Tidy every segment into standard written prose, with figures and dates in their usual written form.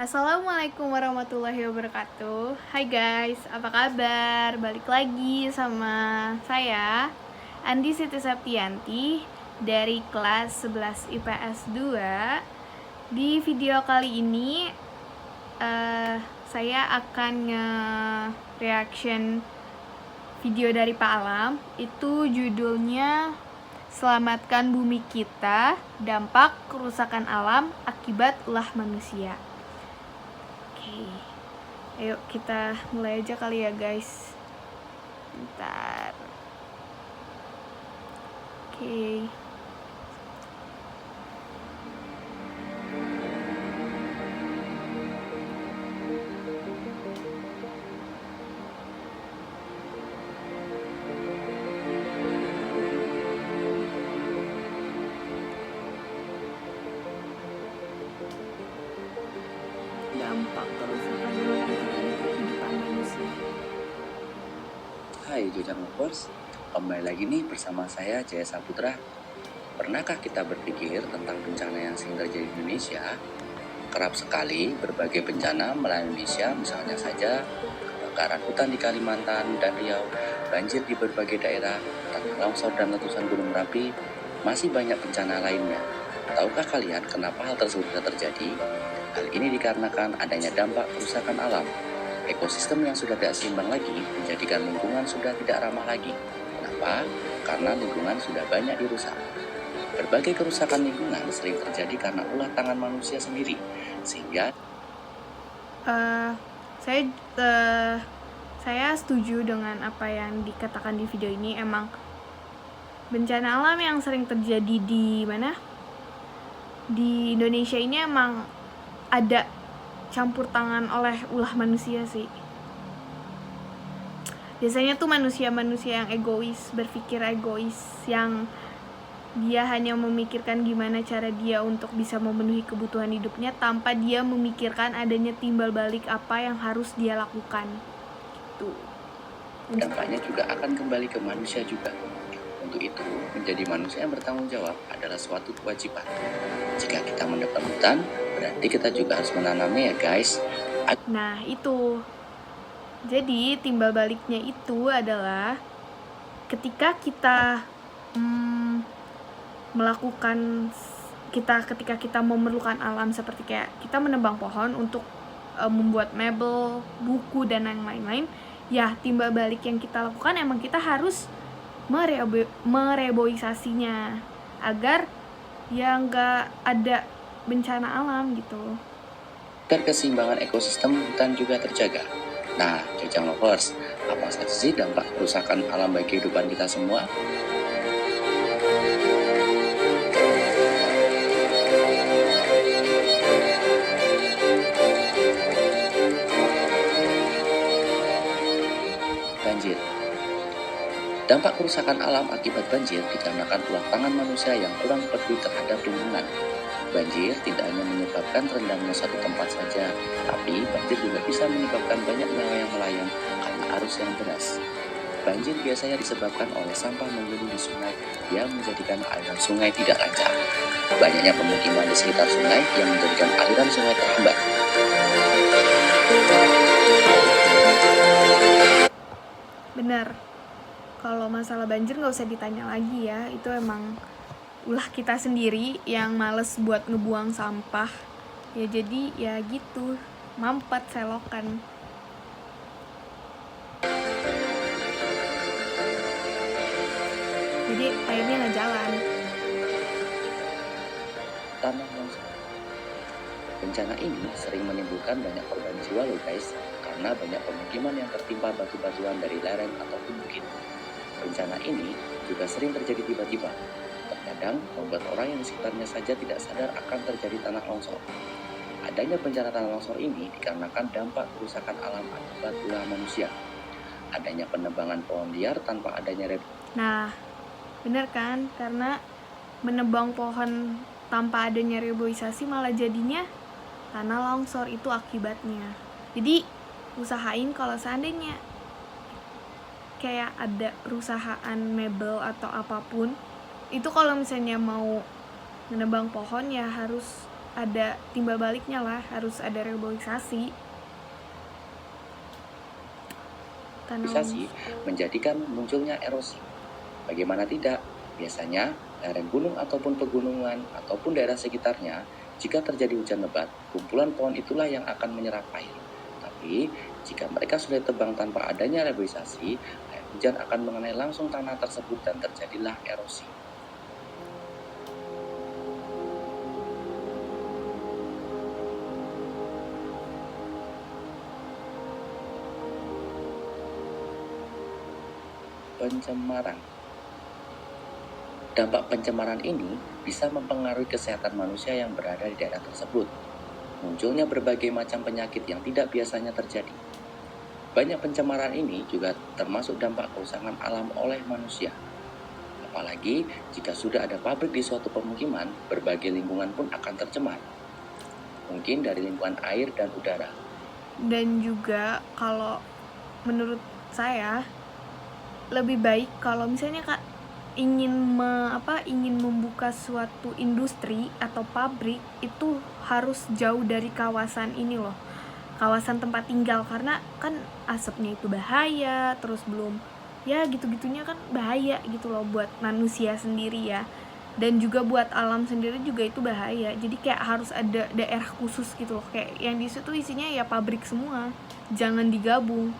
Assalamualaikum warahmatullahi wabarakatuh. Hai guys, apa kabar? Balik lagi sama saya Andi Siti Septianti dari kelas 11 IPS 2. Di video kali ini saya akan nge-reaction video dari Pak Alam. Itu judulnya Selamatkan Bumi Kita, Dampak Kerusakan Alam Akibat Ulah Manusia. Oke, ayo kita mulai aja kali ya guys. Bentar. Oke. Dampak kerusakan alam terhadap kehidupan manusia. Hai Jojang Lovers, kembali lagi nih bersama saya Jaya Saputra. Pernahkah kita berpikir tentang bencana yang sering terjadi di Indonesia? Kerap sekali berbagai bencana melanda Indonesia, misalnya saja kebakaran hutan di Kalimantan dan Riau, banjir di berbagai daerah, tanah longsor dan letusan gunung Merapi, masih banyak bencana lainnya. Tahukah kalian kenapa hal tersebut bisa terjadi? Hal ini dikarenakan adanya dampak kerusakan alam. Ekosistem yang sudah tidak seimbang lagi menjadikan lingkungan sudah tidak ramah lagi. Kenapa? Karena lingkungan sudah banyak dirusak. Berbagai kerusakan lingkungan sering terjadi karena ulah tangan manusia sendiri, sehingga Saya setuju dengan apa yang dikatakan di video ini. Emang bencana alam yang sering terjadi di mana? Di Indonesia ini emang ada campur tangan oleh ulah manusia sih. Biasanya tuh manusia-manusia yang egois, berpikir egois, yang dia hanya memikirkan gimana cara dia untuk bisa memenuhi kebutuhan hidupnya tanpa dia memikirkan adanya timbal balik apa yang harus dia lakukan. Tuh. dampaknya juga akan kembali ke manusia juga. Untuk itu, menjadi manusia yang bertanggung jawab adalah suatu kewajiban. Jika kita menebang hutan, berarti kita juga harus menanamnya ya guys. Nah itu, jadi timbal baliknya itu adalah ketika kita ketika kita memerlukan alam, seperti kayak kita menebang pohon untuk membuat mebel, buku dan yang lain-lain, ya timbal balik yang kita lakukan emang kita harus mereboisasinya agar ya nggak ada bencana alam gitu. Agar keseimbangan ekosistem hutan juga terjaga. Nah, Jojang Lovers, apa saja sih dampak kerusakan alam bagi kehidupan kita semua? Banjir. Dampak kerusakan alam akibat banjir dikarenakan ulah tangan manusia yang kurang peduli terhadap lingkungan. Banjir tidak hanya menyebabkan rendamnya satu tempat saja, tapi banjir juga bisa menyebabkan banyak nyawa yang melayang karena arus yang deras. Banjir biasanya disebabkan oleh sampah menggunung di sungai yang menjadikan aliran sungai tidak lancar. Banyaknya pemukiman di sekitar sungai yang menjadikan aliran sungai terhambat. Benar, kalau masalah banjir nggak usah ditanya lagi ya, itu emang ulah kita sendiri yang males buat ngebuang sampah ya, jadi ya gitu, mampet selokan. Jadi airnya nggak jalan. Tanah longsor. Bencana ini sering menimbulkan banyak korban jiwa loh guys, karena banyak pemukiman yang tertimpa batu-batuan dari lereng ataupun bukit. Bencana ini juga sering terjadi tiba-tiba. Terkadang membuat orang yang di sekitarnya saja tidak sadar akan terjadi tanah longsor. Adanya bencana tanah longsor ini dikarenakan dampak kerusakan alam akibat ulah manusia. Adanya penebangan pohon liar tanpa adanya Nah, bener kan? Karena menebang pohon tanpa adanya reboisasi malah jadinya tanah longsor, itu akibatnya. Jadi usahain kalau seandainya kayak ada perusahaan mebel atau apapun, itu kalau misalnya mau menebang pohon ya harus ada timbal baliknya lah, harus ada reboisasi. Reboisasi menjadikan munculnya erosi. Bagaimana tidak? Biasanya lereng gunung ataupun pegunungan ataupun daerah sekitarnya, jika terjadi hujan lebat, kumpulan pohon itulah yang akan menyerap air. Tapi jika mereka sudah tebang tanpa adanya reboisasi, air hujan akan mengenai langsung tanah tersebut dan terjadilah erosi. Pencemaran. Dampak pencemaran ini bisa mempengaruhi kesehatan manusia yang berada di daerah tersebut. Munculnya berbagai macam penyakit yang tidak biasanya terjadi. Banyak pencemaran ini juga termasuk dampak kerusakan alam oleh manusia. Apalagi jika sudah ada pabrik di suatu pemukiman, berbagai lingkungan pun akan tercemar. Mungkin dari lingkungan air dan udara. Dan juga kalau menurut saya lebih baik kalau misalnya Kak ingin membuka suatu industri atau pabrik, itu harus jauh dari kawasan ini loh, kawasan tempat tinggal, karena kan asapnya itu bahaya, terus belum ya gitu-gitunya kan bahaya gitu loh buat manusia sendiri ya, dan juga buat alam sendiri juga itu bahaya. Jadi kayak harus ada daerah khusus gitu loh, kayak yang di situ isinya ya pabrik semua, jangan digabung.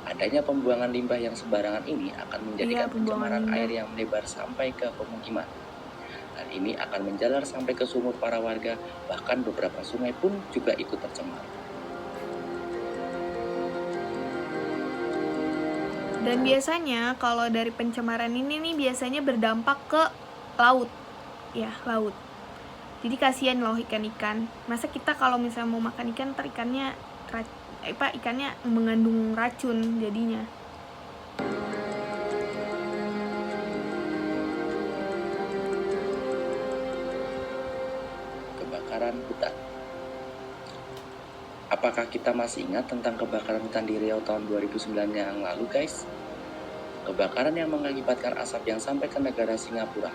Adanya pembuangan limbah yang sembarangan ini akan menjadikan pencemaran air yang melebar sampai ke pemukiman. Hal ini akan menjalar sampai ke sumur para warga, bahkan beberapa sungai pun juga ikut tercemar. Dan biasanya kalau dari pencemaran ini nih biasanya berdampak ke laut. Ya, laut. Jadi kasihan loh ikan-ikan. Masa kita kalau misalnya mau makan ikan, ikannya mengandung racun jadinya. Kebakaran hutan. Apakah kita masih ingat tentang kebakaran hutan di Riau tahun 2009 yang lalu, guys? Kebakaran yang mengakibatkan asap yang sampai ke negara Singapura.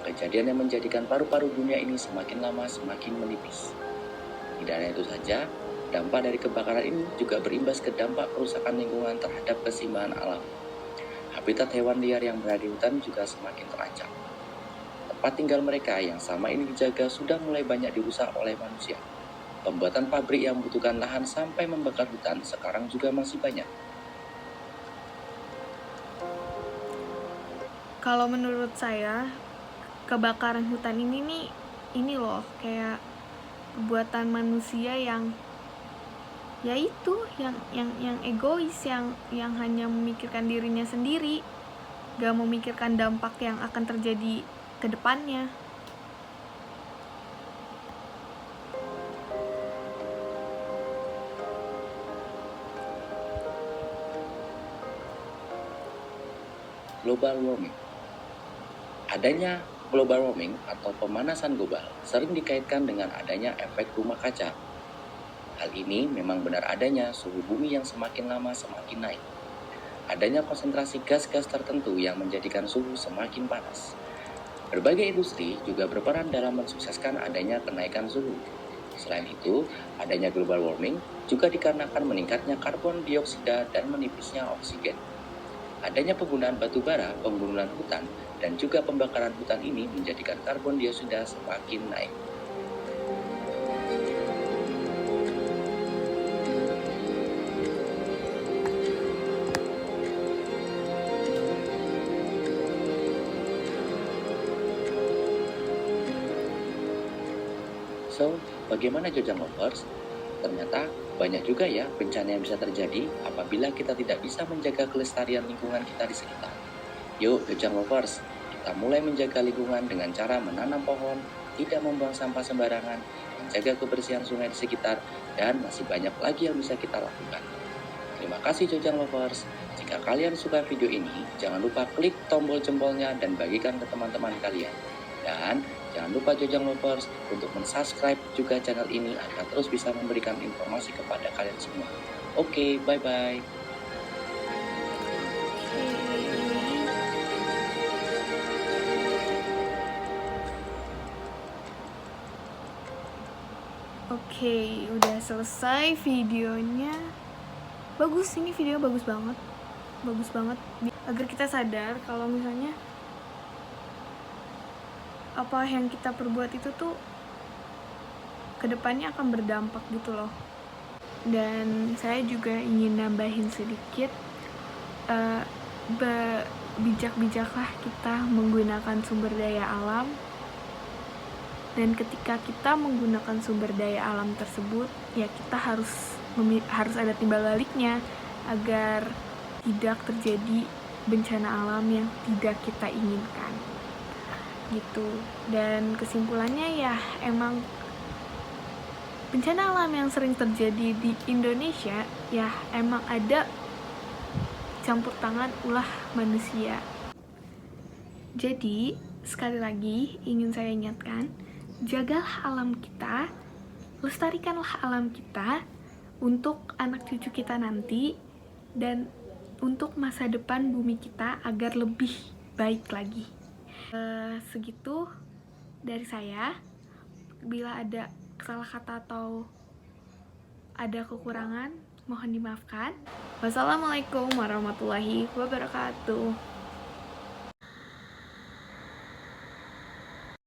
Kejadian yang menjadikan paru-paru dunia ini semakin lama semakin menipis. Tidak hanya itu saja, dampak dari kebakaran ini juga berimbas ke dampak kerusakan lingkungan terhadap keseimbangan alam. Habitat hewan liar yang berada di hutan juga semakin terancam. Tempat tinggal mereka yang sama ini dijaga sudah mulai banyak dirusak oleh manusia. Pembuatan pabrik yang membutuhkan lahan sampai membakar hutan sekarang juga masih banyak. Kalau menurut saya, kebakaran hutan ini loh kayak buatan manusia yang yaitu yang egois, yang hanya memikirkan dirinya sendiri, gak memikirkan dampak yang akan terjadi ke depannya. Global warming. Adanya global warming atau pemanasan global sering dikaitkan dengan adanya efek rumah kaca. Hal ini memang benar adanya suhu bumi yang semakin lama semakin naik. Adanya konsentrasi gas-gas tertentu yang menjadikan suhu semakin panas. Berbagai industri juga berperan dalam mensukseskan adanya kenaikan suhu. Selain itu, adanya global warming juga dikarenakan meningkatnya karbon dioksida dan menipisnya oksigen. Adanya penggunaan batu bara, pembunuhan hutan, dan juga pembakaran hutan ini menjadikan karbon dioksida semakin naik. So, bagaimana Jojang Lovers? Ternyata banyak juga ya bencana yang bisa terjadi apabila kita tidak bisa menjaga kelestarian lingkungan kita di sekitar. Yuk Jojang Lovers, kita mulai menjaga lingkungan dengan cara menanam pohon, tidak membuang sampah sembarangan, menjaga kebersihan sungai di sekitar, dan masih banyak lagi yang bisa kita lakukan. Terima kasih Jojang Lovers. Jika kalian suka video ini, jangan lupa klik tombol jempolnya dan bagikan ke teman-teman kalian. Dan jangan lupa Jojang Lovers untuk mensubscribe juga channel ini agar terus bisa memberikan informasi kepada kalian semua. Oke, bye-bye. Oke, udah selesai videonya. Bagus, ini video bagus banget. Bagus banget. Agar kita sadar kalau misalnya apa yang kita perbuat itu tuh kedepannya akan berdampak gitu loh. Dan saya juga ingin nambahin sedikit, bijak-bijaklah kita menggunakan sumber daya alam. Dan ketika kita menggunakan sumber daya alam tersebut, ya kita harus ada timbal baliknya agar tidak terjadi bencana alam yang tidak kita inginkan. Gitu. Dan kesimpulannya ya emang bencana alam yang sering terjadi di Indonesia ya emang ada campur tangan ulah manusia. Jadi, sekali lagi ingin saya ingatkan, jagalah alam kita, lestarikanlah alam kita untuk anak cucu kita nanti dan untuk masa depan bumi kita agar lebih baik lagi. Segitu dari saya. Bila ada salah kata atau ada kekurangan, mohon dimaafkan. Wassalamualaikum warahmatullahi wabarakatuh.